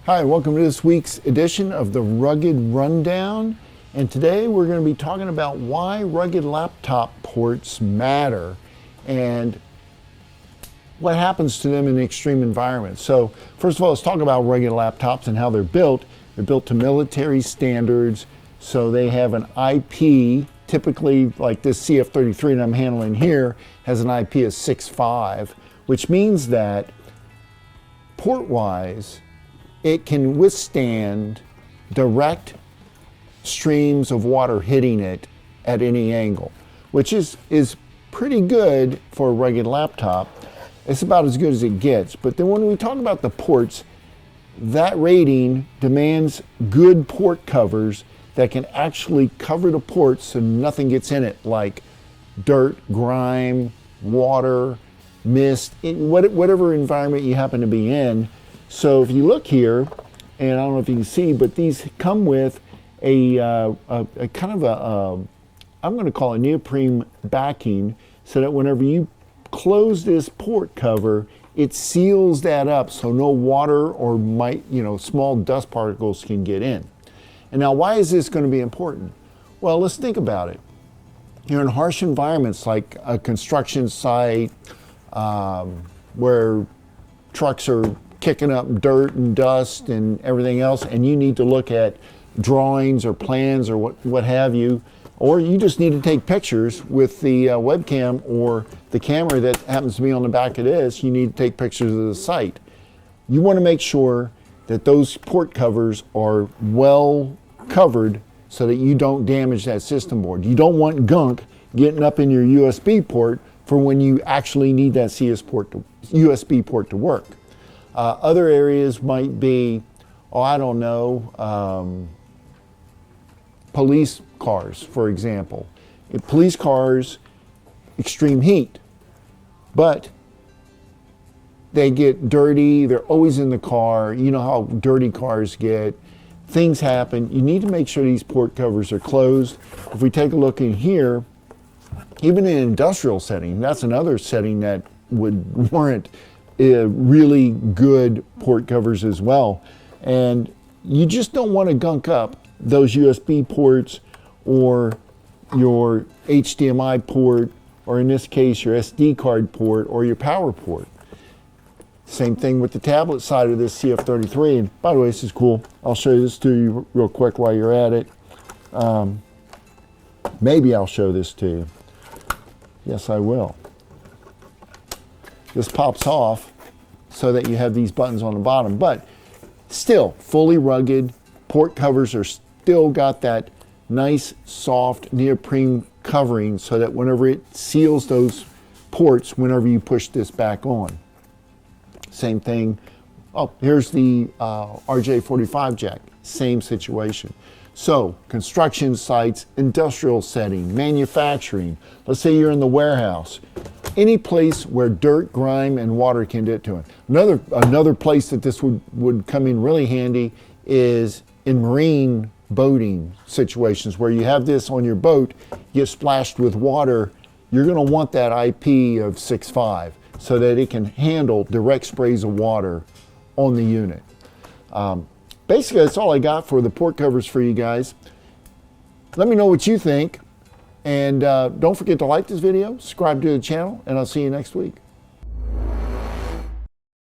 Hi, welcome to this week's edition of the Rugged Rundown. And today we're going to be talking about why rugged laptop ports matter and what happens to them in extreme environments. So first of all, let's talk about rugged laptops and how they're built. They're built to military standards, so they have an IP, typically like this CF33 that I'm handling here, has an IP of 6.5, which means that port-wise, it can withstand direct streams of water hitting it at any angle, which is pretty good for a rugged laptop. It's about as good as it gets. But then when we talk about the ports, that rating demands good port covers that can actually cover the ports so nothing gets in it, like dirt, grime, water, mist, whatever environment you happen to be in. So if you look here, and I don't know if you can see, but these come with a kind of a I'm going to call it neoprene backing, so that whenever you close this port cover, it seals that up so no water or small dust particles can get in. And now, why is this going to be important? Well, let's think about it. You're in harsh environments like a construction site where trucks are kicking up dirt and dust and everything else, and you need to look at drawings or plans or what have you, or you just need to take pictures with the webcam or the camera that happens to be on the back of this. You need to take pictures of the site. You want to make sure that those port covers are well covered so that you don't damage that system board. You don't want gunk getting up in your USB port for when you actually need that USB port to work. Other areas might be, police cars, for example. If police cars, extreme heat, but they get dirty, they're always in the car. You know how dirty cars get. Things happen. You need to make sure these port covers are closed. If we take a look in here, even in an industrial setting, that's another setting that would warrant really good port covers as well. And you just don't want to gunk up those USB ports or your HDMI port, or in this case your SD card port or your power port. Same thing with the tablet side of this CF33. And by the way, this is cool. I'll show you this to you real quick while you're at it. Maybe I'll show this to you. Yes, I will. This pops off so that you have these buttons on the bottom, but still fully rugged. Port covers are still got that nice soft neoprene covering so that whenever it seals those ports, whenever you push this back on. Same thing. Oh, here's the RJ45 jack. Same situation. So construction sites, industrial setting, manufacturing. Let's say you're in the warehouse. Any place where dirt, grime, and water can get to it. Another place that this would come in really handy is in marine boating situations where you have this on your boat, get splashed with water. You're going to want that IP of 6.5 so that it can handle direct sprays of water on the unit. Basically, that's all I got for the port covers for you guys. Let me know what you think. And don't forget to like this video, subscribe to the channel, and I'll see you next week.